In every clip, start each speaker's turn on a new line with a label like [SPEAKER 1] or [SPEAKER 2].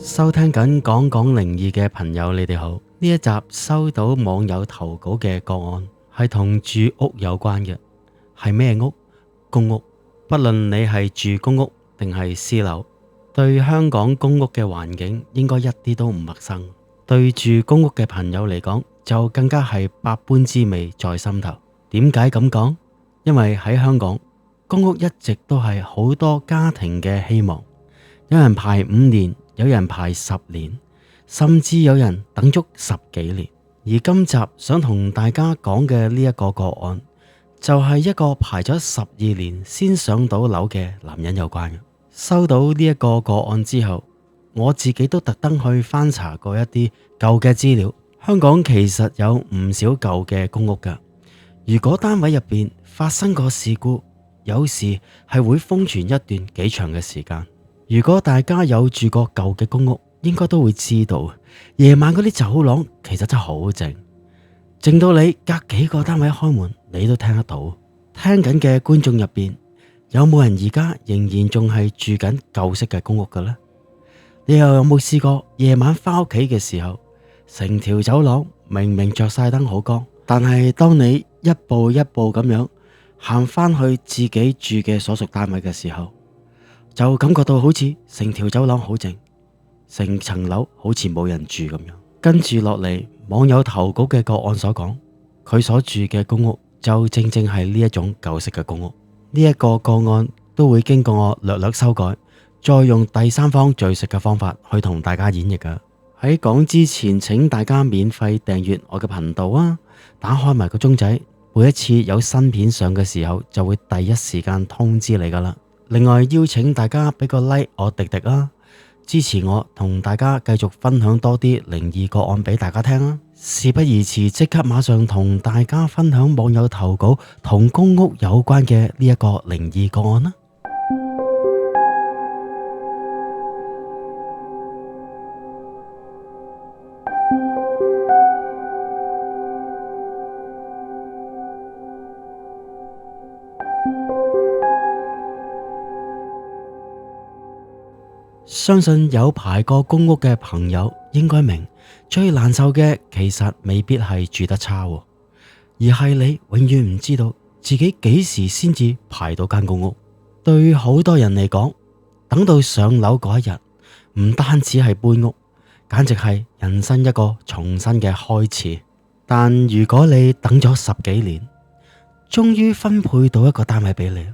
[SPEAKER 1] 收聽緊講講靈異嘅朋友，你哋好。呢一集收到網友投稿嘅個案，係同住屋有關嘅。係咩屋？公屋。不論你係住公屋定係私樓，對香港公屋嘅環境應該一啲都唔陌生。對住公屋嘅朋友嚟講，就更加係百般滋味在心頭。點解咁講？因為喺香港，公屋一直都係好多家庭嘅希望。有人排5年，有人排10年，甚至有人等足10幾年。而今集想同大家講嘅呢一個個案，就係一個排咗12年先上到樓嘅男人有關嘅。收到呢一個個案之後，我自己都特登去翻查過一啲舊嘅資料。香港其實有唔少舊嘅公屋㗎。如果單位入邊發生過事故，有時係會封存一段幾長嘅時間。如果大家有住過舊嘅公屋，應該都會知道，夜晚嗰啲走廊其實真係好靜，靜到你隔幾個單位開門，你都聽得到。聽緊嘅觀眾入邊，有冇人而家仍然仲係住緊舊式嘅公屋嘅呢？你又有冇試過夜晚翻屋企嘅時候，成條走廊明明着晒燈好光，但係當你一步一步咁樣行翻去自己住嘅所屬單位嘅時候，就感覺到好似成條走廊好靜，成層樓好似冇人住咁樣。跟住落嚟，網友投稿嘅個案所講，佢所住嘅公屋就正正係呢一種舊式嘅公屋。呢一個個案都會經過我略略修改，再用第三方敘述嘅方法去同大家演繹㗎。喺講之前，請大家免費訂閱我嘅頻道啊，打開埋個鐘仔，每一次有新片上嘅時候就會第一時間通知你㗎喇。另外邀請大家俾個 like 我迪迪啦，支持我同大家繼續分享多啲靈異個案俾大家聽啦。事不宜遲，即刻馬上同大家分享網友投稿同公屋有關嘅呢一個靈異個案啦。相信有排過公屋嘅朋友應該明，最難受嘅其實未必係住得差，而係你永遠唔知道自己幾時先至排到間公屋。對好多人嚟講，等到上樓嗰一日，唔單止係搬屋，簡直係人生一個重新嘅開始。但如果你等咗10幾年，終於分配到一個單位俾你，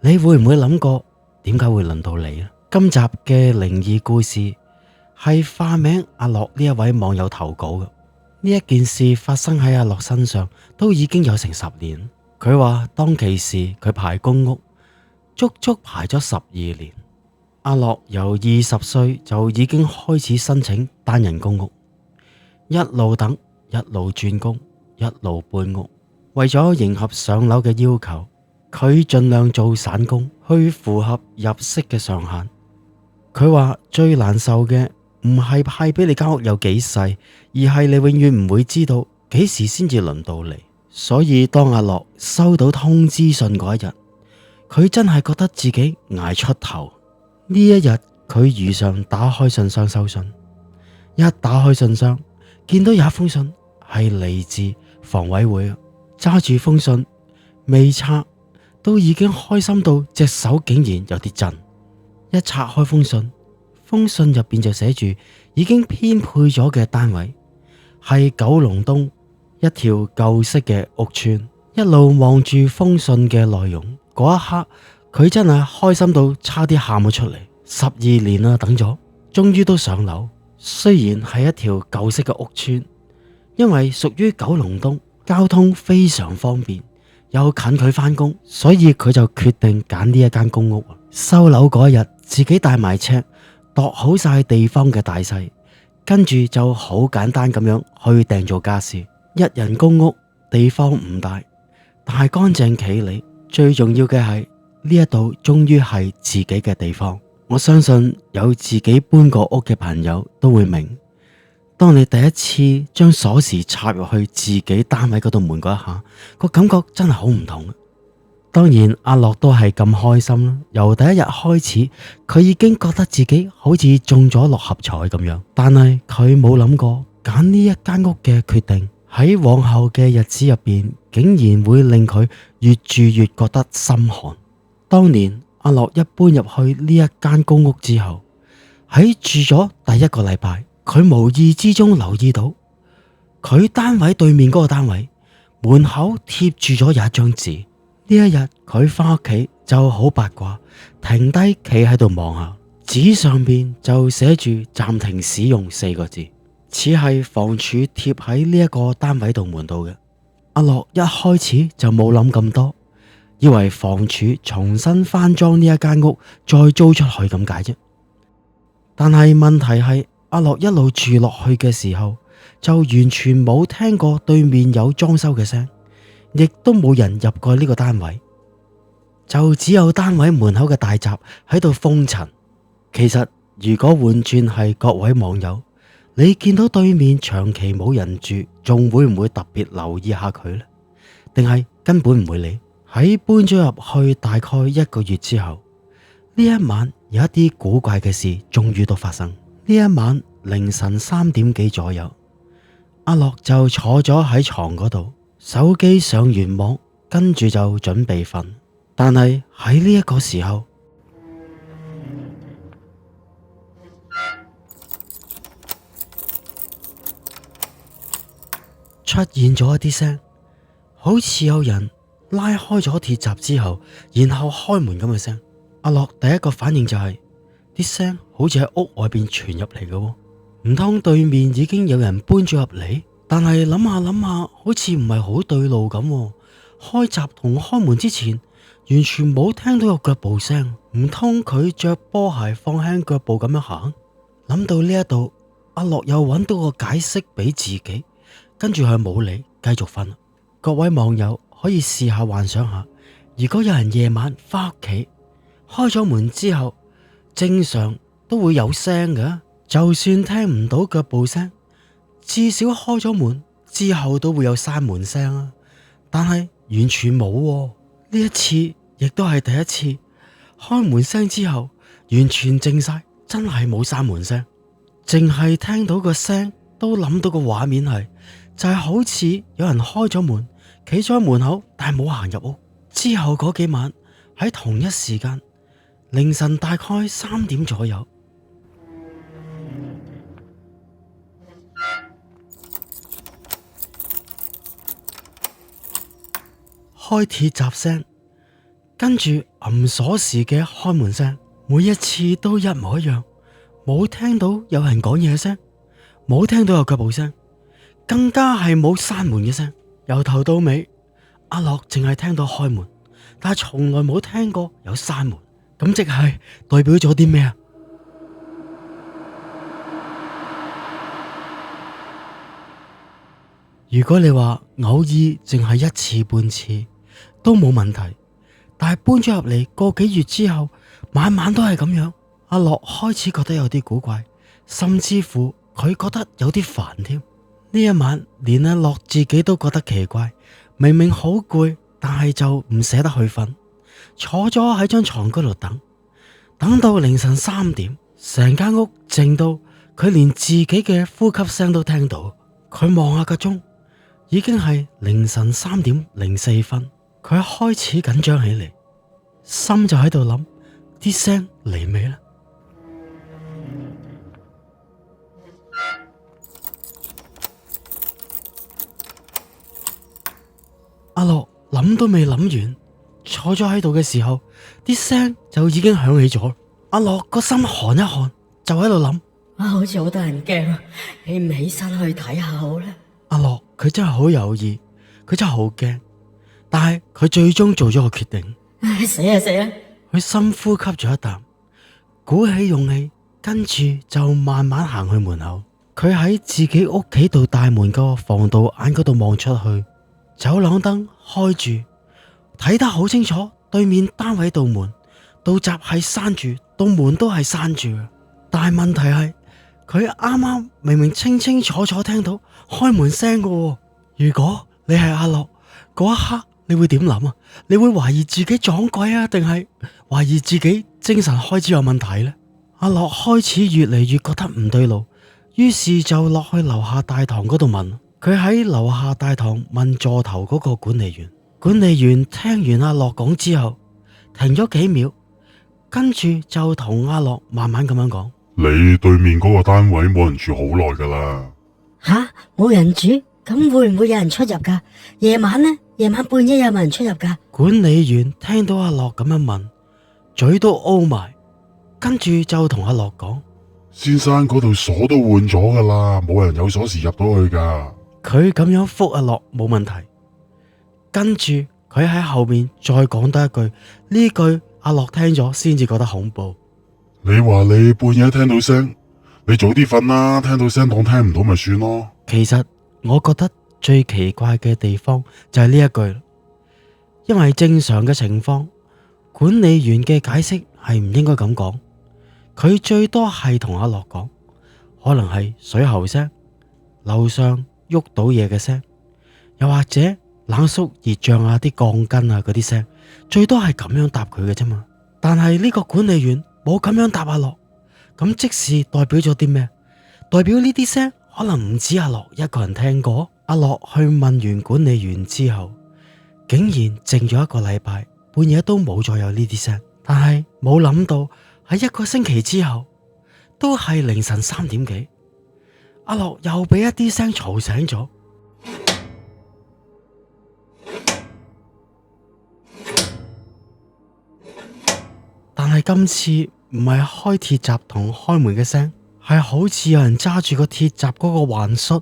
[SPEAKER 1] 你會唔會諗過點解會輪到你呢？今集嘅靈異故事係化名阿樂呢一位網友投稿嘅。呢一件事發生喺阿樂身上都已經有成10年。佢話當其時佢排公屋足足排咗12年。阿樂由20歲就已經開始申請單人公屋，一路等，一路轉工，一路搬屋。為咗迎合上樓嘅要求，佢盡量做散工去符合入息嘅上限。佢話最難受嘅唔係派俾你間屋有幾細，而係你永遠唔會知道幾時先至輪到你。所以當阿樂收到通知信嗰一日，佢真係覺得自己捱出頭。呢一日佢如常打開信箱收信，一打開信箱見到有一封信係嚟自房委會，揸住封信未拆都已經開心到隻手竟然有啲震。一拆開封信，封信入邊就寫住已經編配咗嘅單位係九龍東一條舊式嘅屋邨。一路望住封信嘅內容，嗰一刻佢真係開心到差啲喊咗出嚟。12年啦，等咗，終於都上樓。雖然係一條舊式嘅屋邨，因為屬於九龍東，交通非常方便，又近佢返工，所以佢就決定揀呢一間公屋。收樓嗰日，自己帶埋尺，度好晒地方嘅大細，跟住就好簡單咁樣去訂做家私。一人公屋，地方唔大，但係乾淨企理。最重要嘅係呢一度終於係自己嘅地方。我相信有自己搬過屋嘅朋友都會明，當你第一次將鎖匙插入去自己單位嗰度門嗰一下，個感覺真係好唔同。當然阿樂都係咁開心啦，由第一日開始，佢已經覺得自己好似中咗六合彩咁樣。但係佢冇諗過揀呢一間屋嘅決定，喺往後嘅日子入邊，竟然會令佢越住越覺得心寒。當年阿樂一搬入去呢一間公屋之後，喺住咗第一個禮拜，佢無意之中留意到佢單位對面嗰個單位門口貼住咗有一張紙。呢一日佢翻屋企就好八卦，停低企喺度望下，紙上邊就寫住暫停使用4個字，似係房署貼喺呢一個單位度門度嘅。阿樂一開始就冇諗咁多，以為房署重新翻裝呢一間屋再租出去咁解啫。但係問題係阿樂一路住落去嘅時候，就完全冇聽過對面有裝修嘅聲，亦都冇人入過呢個單位，就只有單位門口嘅大閘喺度封塵。其實如果換轉係各位網友，你見到對面長期冇人住，仲會唔會特別留意下佢呢？定係根本唔會理？喺搬咗入去大概1個月之後，呢一晚有一啲古怪嘅事終於都發生。呢一晚凌晨3點幾左右，阿樂就坐咗喺床嗰度，手機上完網，跟住就準備瞓。但係喺呢一個時候，出現咗一啲聲，好似有人拉開咗鐵閘之後，然後開門咁嘅聲。阿樂第一個反應就係啲聲好似喺屋外邊傳入嚟嘅，唔通對面已經有人搬咗入嚟？但係諗下諗下，好似唔係好對路咁。開閘同開門之前，完全冇聽到有腳步聲，唔通佢着波鞋放輕腳步咁樣行？諗到呢一度，阿樂又揾到個解釋俾自己，跟住佢冇理，繼續瞓。各位網友可以試下幻想下，如果有人夜晚翻屋企，開咗門之後，正常都會有聲嘅，就算聽唔到腳步聲，至少開咗門之後都會有閂門聲啊。但係完全冇喎，呢一次亦都係第一次，開門聲之後完全靜晒，真係冇閂門聲，淨係聽到個聲，都諗到個畫面係就係好似有人開咗門，企咗喺門口，但係冇行入屋。之後嗰幾晚喺同一時間，凌晨大概3點左右，開鐵閘聲，跟住撳鎖匙嘅開門聲，每一次都一模一樣，冇聽到有人講嘢聲，冇聽到有腳步聲，更加係冇閂門嘅聲。由頭到尾，阿樂淨係聽到開門，但係從來冇聽過有閂門。咁即係代表咗啲咩啊？如果你話偶爾淨係1次半次都冇問題，但係搬咗入嚟個幾月之後，晚晚都係咁樣，阿樂開始覺得有啲古怪，甚至乎佢覺得有啲煩添。呢一晚連阿樂自己都覺得奇怪，明明好攰，但係就唔捨得去瞓，坐咗喺張床嗰度等到凌晨3點，成間屋靜到佢連自己嘅呼吸聲都聽到。佢望下個鐘，已經係凌晨3點04分，佢開始緊張起嚟，心就喺度諗，啲聲嚟未呢？阿樂諗都未諗完，坐咗喺度嘅時候，啲聲就已經響起咗。阿樂個心寒一寒，就喺度諗：
[SPEAKER 2] 好似好得人驚，起唔起身去睇下好呢？
[SPEAKER 1] 阿樂佢真係好有意，佢真係好驚，但係佢最終做咗個決定。
[SPEAKER 2] 死啊死啊！
[SPEAKER 1] 佢深呼吸咗一啖，鼓起勇氣，跟住就慢慢行去門口。佢喺自己屋企度大門個防盜眼嗰度望出去，走廊燈開住，睇得好清楚。對面單位道門道閘係閂住，道門都係閂住嘅。但係問題係，佢啱啱明明清清楚楚聽到開門聲嘅。如果你係阿樂，嗰一刻你會點諗啊？你會懷疑自己撞鬼啊，定係懷疑自己精神開始有問題呢？阿樂開始越嚟越覺得唔對路，於是就落去樓下大堂嗰度問。佢喺樓下大堂問座頭嗰個管理員。管理員聽完阿樂講之後，停咗幾秒，跟住就同阿樂慢慢咁樣講：
[SPEAKER 3] 你對面嗰個單位冇人住好耐噶啦。
[SPEAKER 2] 吓，冇人住，咁會唔會有人出入噶？夜晚呢？夜晚半夜有冇人出入噶？
[SPEAKER 1] 管理員聽到阿樂咁樣問，嘴都 O 埋，跟住就同阿樂講：
[SPEAKER 3] 先生，嗰度鎖都換咗噶啦，冇人有鎖匙入到去噶。
[SPEAKER 1] 佢咁樣覆阿樂冇問題，跟住佢喺後面再講多一句，呢句阿樂聽咗先至覺得恐怖。
[SPEAKER 3] 你話你半夜聽到聲，你早啲瞓啦，聽到聲當聽唔到咪算咯。
[SPEAKER 1] 其實我覺得最奇怪嘅地方就係呢一句，因為正常嘅情況，管理員嘅解釋係唔應該咁講，佢最多係同阿樂講，可能係水喉聲、樓上喐到嘢嘅聲，又或者冷縮熱脹啊啲鋼筋啊嗰啲聲，最多係咁樣答佢嘅啫嘛。但係呢個管理員冇咁樣答阿樂，咁即是代表咗啲咩？代表呢啲聲可能唔止阿樂一個人聽過。阿樂去問完管理員之後，竟然靜咗一個禮拜，半夜都冇再有呢啲聲。但係冇諗到喺一個星期之後，都係凌晨3點幾，阿樂又俾一啲聲嘈醒咗。但係今次唔係開鐵閘同開門嘅聲，係好似有人揸住個鐵閘嗰個環恤，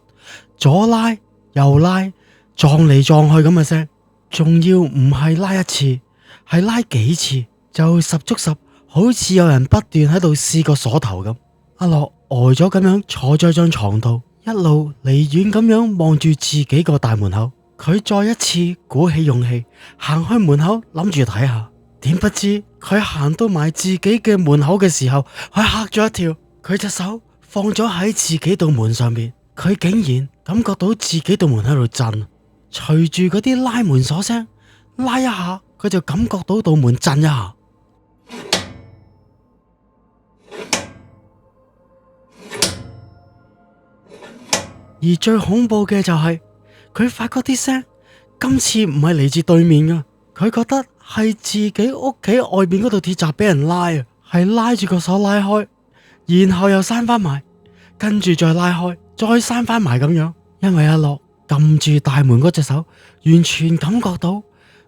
[SPEAKER 1] 左拉右拉，撞嚟撞去咁嘅聲，仲要唔係拉一次，係拉幾次，就十足十，好似有人不斷喺度試個鎖頭咁。阿樂呆咗咁樣坐咗張床度，一路離遠咁樣望住自己個大門口。佢再一次鼓起勇氣行去門口，諗住睇下。點不知佢行到埋自己嘅門口嘅時候，佢嚇咗一跳，佢隻手放咗喺自己道門上面，佢竟然感覺到自己道門喺度震，隨住嗰啲拉門鎖聲，拉一下佢就感覺到道門震一下。而最恐怖嘅就係佢發覺啲聲今次唔係嚟自對面㗎，佢覺得係自己屋企外邊嗰度鐵閘俾人拉啊，係拉住個手拉開，然後又閂翻埋，跟住再拉開，再閂翻埋咁樣。因為阿樂撳住大門嗰隻手，完全感覺到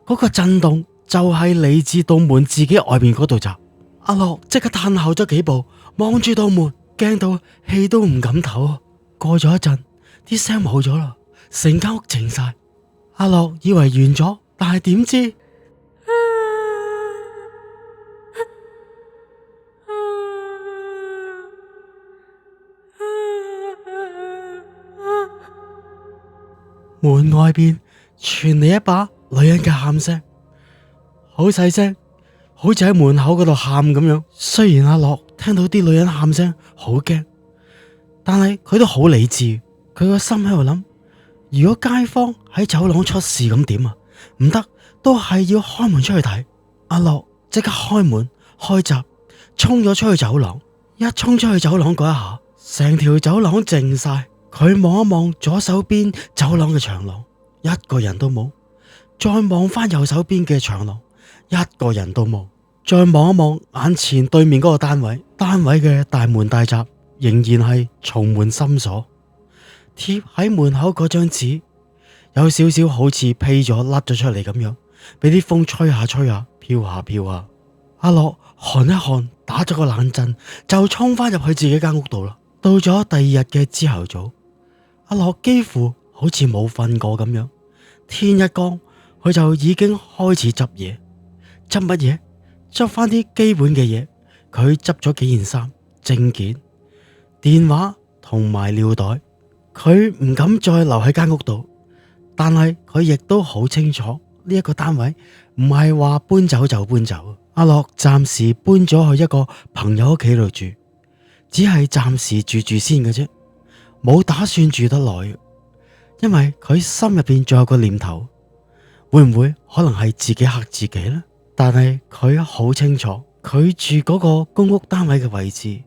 [SPEAKER 1] 嗰個震動就係嚟自道門自己外邊嗰度閘。阿樂即刻褪後咗幾步，望住道門，驚到氣都唔敢唞。過咗一陣，啲聲冇咗啦，成間屋靜晒。阿樂以為完咗，但係點知門外邊傳嚟一把女人嘅喊聲，好細聲，好似喺門口嗰度喊咁樣。雖然阿樂聽到啲女人喊聲好驚，但係佢都好理智。佢個心喺度諗：如果街坊喺走廊出事咁點啊？唔得，都係要開門出去睇。阿樂即刻開門開閘，衝咗出去走廊。一衝出去走廊嗰一下，成條走廊靜晒。佢望一望左手邊走廊嘅長廊，一個人都冇；再望翻右手邊嘅長廊，一個人都冇；再望一望眼前對面嗰個單位，單位嘅大門大閘仍然係重門深鎖，貼喺門口嗰張紙有少少好似披咗甩咗出嚟咁樣，俾啲風吹下吹下，飄下飄下。阿樂寒一寒，打咗個冷震，就衝翻入去自己間屋度啦。到咗第二日嘅朝頭早，阿樂幾乎好似冇瞓過咁樣，天一光佢就已經開始執嘢。執乜嘢？執翻啲基本嘅嘢。佢執咗幾件衫、證件、電話同埋尿袋。佢唔敢再留喺間屋度，但係佢亦都好清楚呢一個單位唔係話搬走就搬走。阿樂暫時搬咗去一個朋友屋企度住，只係暫時住住先嘅啫，冇打算住得耐，因為佢心入邊仲有個念頭，會唔會可能係自己嚇自己呢？但係佢好清楚，佢住嗰個公屋單位嘅位置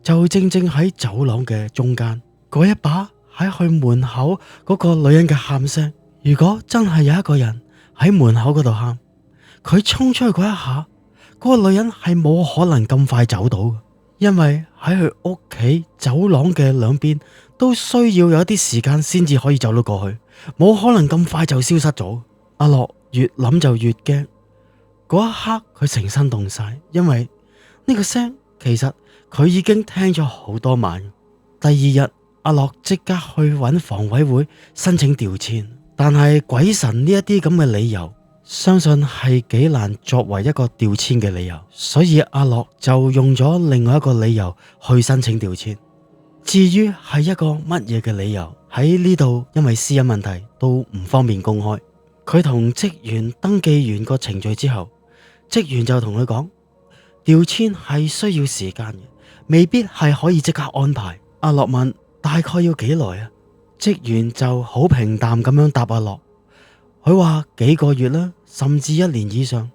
[SPEAKER 1] 就正正喺走廊嘅中間。嗰一把喺去門口嗰個女人嘅喊聲，如果真係有一個人喺門口嗰度喊，佢衝出去嗰一下，嗰個女人係冇可能咁快走到嘅，因為喺佢屋企走廊嘅兩邊都需要有一啲時間先至可以走到過去，冇可能咁快就消失咗。阿樂越諗就越驚，嗰一刻佢成身凍晒，因為呢個聲其實佢已經聽咗好多晚。第二日，阿樂即刻去揾房委會申請調遷，但係鬼神呢一啲咁嘅理由，相信係幾難作為一個調遷嘅理由，所以阿樂就用咗另外一個理由去申請調遷。至於係一個乜嘢嘅理由，喺呢度因為私隱問題都唔方便公開。佢同職員登記完個程序之後，職員就同佢講，調遷係需要時間嘅，未必係可以即刻安排。阿樂問大概要幾耐啊？職員就好平淡咁樣答阿樂，佢話幾個月啦，甚至1年以上，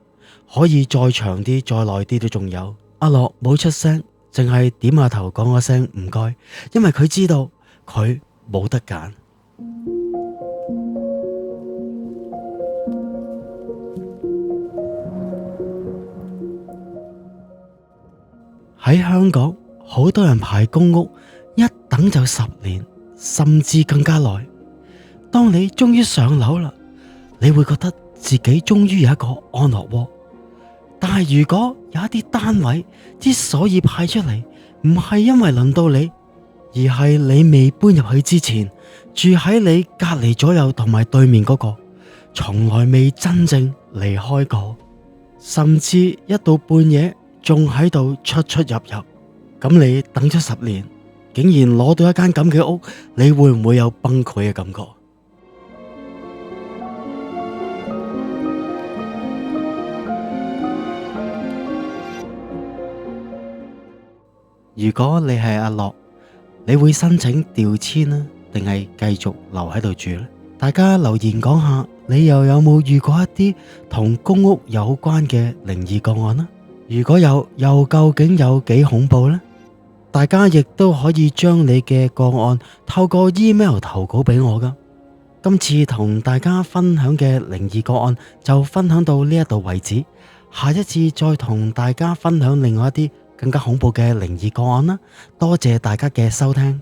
[SPEAKER 1] 可以再長啲再耐啲都仲有。阿樂冇出聲，淨係點下頭講個聲唔該，因為佢知道佢冇得揀。喺香港，好多人排公屋，一等就10年，甚至更加耐。當你終於上樓啦，你會覺得自己終於有一個安樂窩。但係如果有一啲單位之所以派出嚟，唔係因為輪到你，而係你未搬入去之前，住喺你隔離左右同埋對面嗰個，從來未真正離開過，甚至一到半夜仲喺度出出入入，咁你等咗10年，竟然攞到一間咁嘅屋，你會唔會有崩潰嘅感覺？如果你係阿樂，你會申請調遷呢，定係繼續留喺度住呢？大家留言講下，你又有冇遇過一啲同公屋有關嘅靈異個案呢？如果有，又究竟有幾恐怖呢？大家亦都可以將你嘅個案透過 email 投稿俾我㗎。今次同大家分享嘅靈異個案就分享到呢一度為止，下一次再同大家分享另外一啲更加恐怖嘅靈異個案啦。多謝大家嘅收聽。